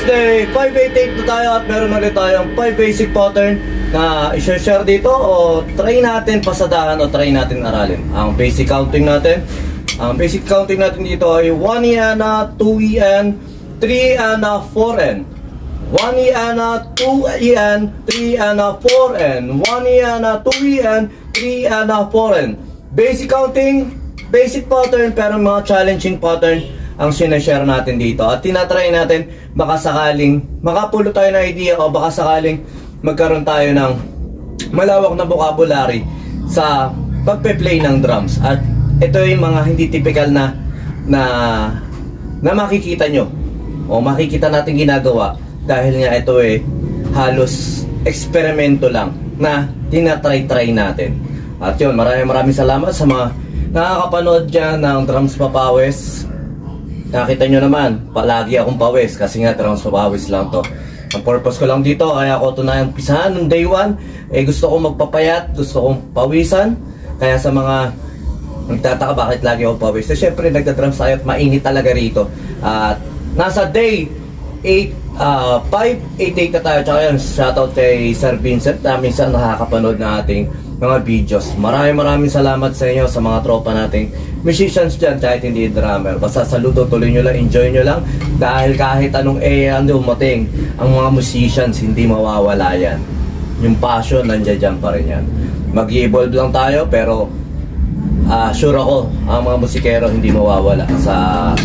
Wednesday, 588 na tayo at meron ulit tayong 5 basic pattern na i-share dito o try natin pasadahan o try natin aralin. Ang basic counting natin dito ay 1 EN, 2 EN, 3 EN, 4 EN. 1 EN, 2 EN, 3 EN, 4 EN. 1 EN, 2 EN, 3 EN, 4 EN. Basic counting, basic pattern pero mga challenging pattern ang sinashare natin dito at tinatry natin baka sakaling makapulo tayo ng idea o baka sakaling magkaroon tayo ng malawak na vocabulary sa pagpe-play ng drums. At ito yung mga hindi typical na makikita nyo o makikita natin ginagawa dahil nga ito halos eksperimento lang na tinatry natin. At yun, maraming salamat sa mga nakakapanood dyan ng Drums Papawis. Nakita nyo naman, palagi akong pawis kasi nga Drums Papawis lang to. Ang purpose ko lang dito, kaya ako ito na yung pisahan ng day 1. Gusto kong magpapayat, gusto kong pawisan. Kaya sa mga nagtataka bakit lagi akong pawis, syempre nagda-drums tayo at mainit talaga rito. At nasa day 588 na tayo. Tsaka yun, shoutout kay Sir Vincent na minsan nakakapanood na ating mga videos. Maraming salamat sa inyo, sa mga tropa nating musicians dyan, kahit hindi drummer. Basta saludo, tuloy nyo lang, enjoy nyo lang. Dahil kahit anong umating, ang mga musicians hindi mawawala yan. Yung passion, nandiyan pa rin yan. Mag-evolve lang tayo, pero sure ako, ang mga musikero hindi mawawala sa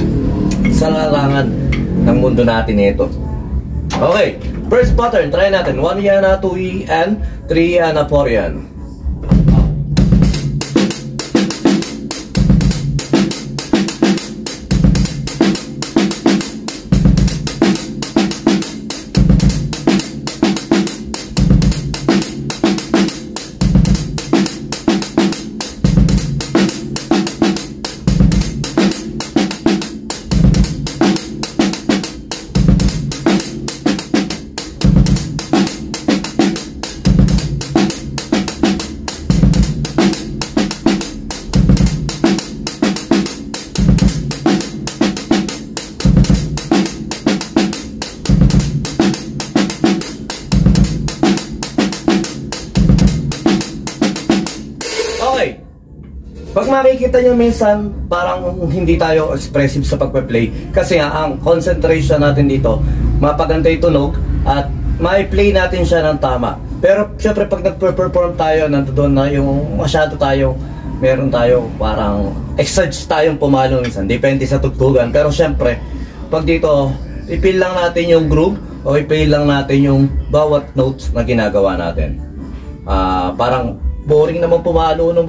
larangan ng mundo natin ito. Okay, first pattern, try natin. 1 EN, 2 EN, 3 EN, 4 EN. Pag makikita nyo minsan, parang hindi tayo expressive sa pagpe-play kasi nga, ang concentration natin dito, mapaganda yung tunog at mai-play natin siya ng tama. Pero syempre pag nagpe-perform tayo, nandoon na yung masyado tayo, meron tayo parang exage tayong pumalo minsan, depende sa tugtugan. Pero syempre, pag dito, i-feel lang natin yung groove o i-feel lang natin yung bawat notes na ginagawa natin. Parang boring naman pumalo no,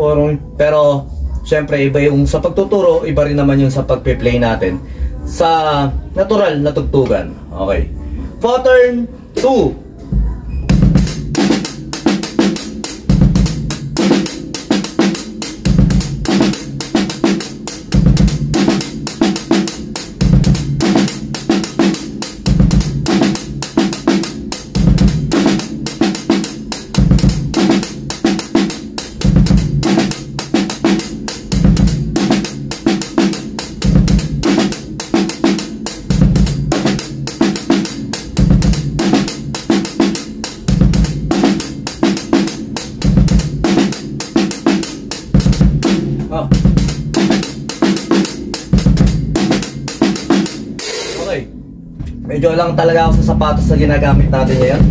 pero syempre iba yung sa pagtuturo, iba rin naman yung sa pagpe-play natin sa natural na tugtugan. Okay, pattern 2. Okay, medyo lang talaga ako sa sapatos na ginagamit natin ngayon.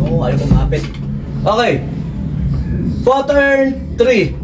Oo, ayaw kumapit. Okay, pattern 3.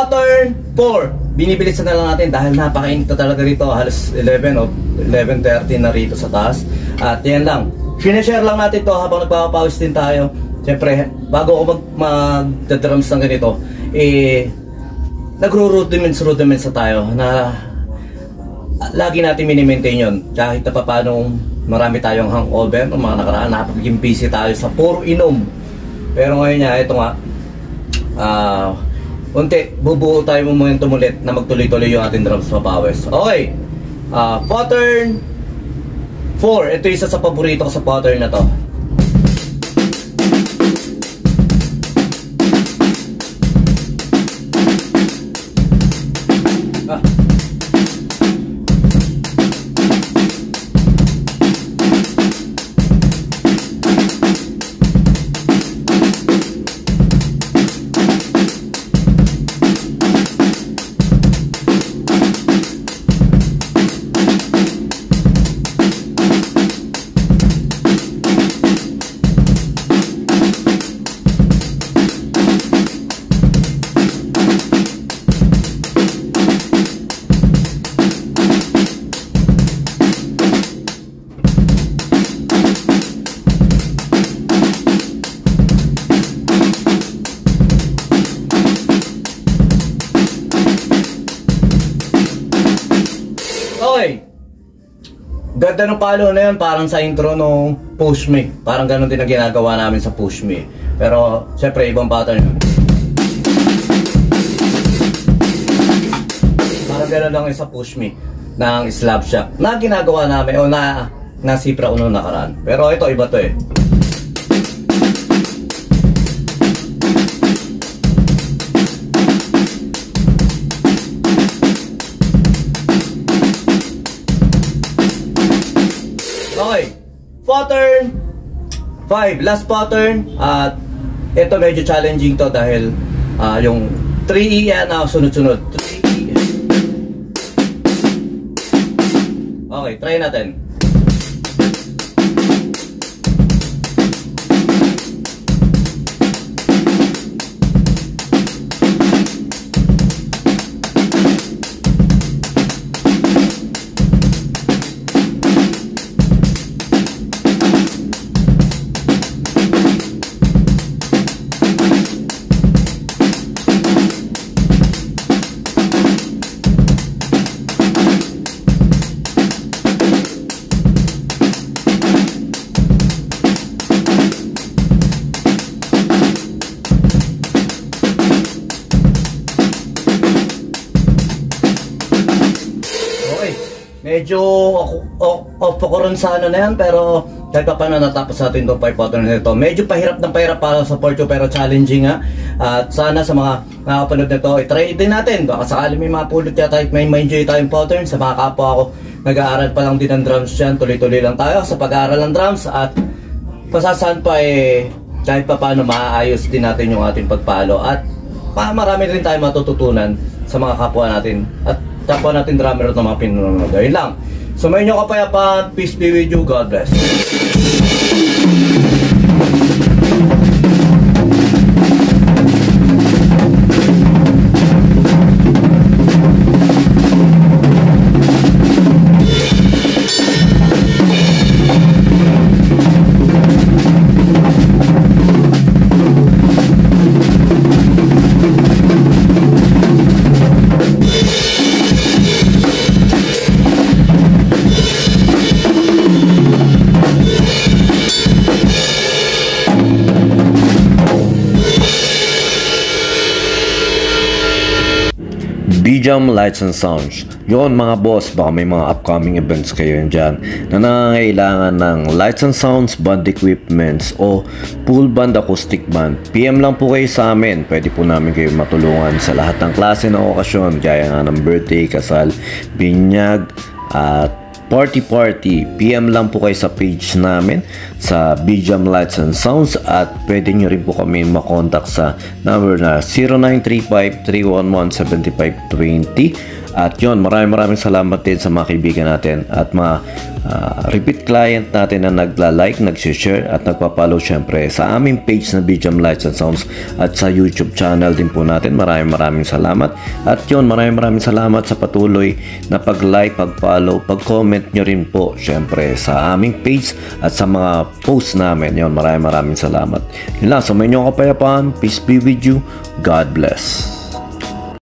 pattern 4. Binibilisan na lang natin dahil napakainit na talaga rito. Halos 11 o 11:30 na rito sa taas. At yan lang. Sineshare lang natin to habang nagpapapawis din tayo. Siyempre, bago ako mag-drums ng ganito, nagro-rudiments na tayo na lagi natin mini-maintain yun. Kahit na paano marami tayong hangover, ng mga nakaraan, napagiging busy tayo sa puro inom. Pero ngayon nga, ito nga, unti, bubuo tayo momentum ulit na magtuloy-tuloy yung ating drums papawis. Okay, pattern 4. Ito isa sa paborito ko sa pattern na to. Okay. Ganda ng palo na yun, parang sa intro nung Push Me. Parang ganun din ang ginagawa namin sa Push Me. Pero, syempre, ibang pattern yun. Parang ganun lang yung sa Push Me ng Slap Shot na ginagawa namin o nasipra ko nung nakaraan. Pero ito, iba to eh. Okay, pattern 5, last pattern. At ito medyo challenging to dahil yung 3E na sunod-sunod. 3E. Okay, try natin. Medyo off ko rin sa ano na yan, pero kahit pa paano natapos natin itong 5 pattern nito. Medyo pahirap ng pahirap para sa part 2 pero challenging nga. At sana sa mga nakapanood nito, i-try din natin. Baka sakali may mapulot yata at may enjoy tayong pattern. Sa mga kapwa ako, nag-aaral pa lang din ng drums dyan. Tuloy-tuloy lang tayo sa pag-aaral ng drums. At pasasan pa kahit pa paano maayos din natin yung ating pagpalo. At marami rin tayo matututunan sa mga kapwa natin. At kapwa natin drummer at mga pinunod. Ayun lang. Sumayin nyo kapayapaan. Peace be with you. God bless. BJAM Lights and Sounds. Yun mga boss, baka may mga upcoming events kayo dyan na nangangailangan ng lights and sounds, band equipments o full band acoustic band. PM lang po kayo sa amin. Pwede po namin kayo matulungan sa lahat ng klase ng okasyon gaya nga ng birthday, kasal, binyag at party. PM lang po kayo sa page namin sa BJAM Lights and Sounds at pwede nyo rin po kami makontak sa number na 0935-311-7520 At yon, maraming salamat din sa mga kaibigan natin at mga repeat client natin na nagla-like, nag-share at nagpa-follow syempre sa aming page na BJam Lights and Sounds at sa YouTube channel din po natin. Maraming salamat. At yon, maraming salamat sa patuloy na pag-like, pag-follow, pag-comment nyo rin po syempre sa aming page at sa mga posts namin. Yon, maraming salamat. Yun lang, sa may inyong kapayapaan. Peace be with you. God bless.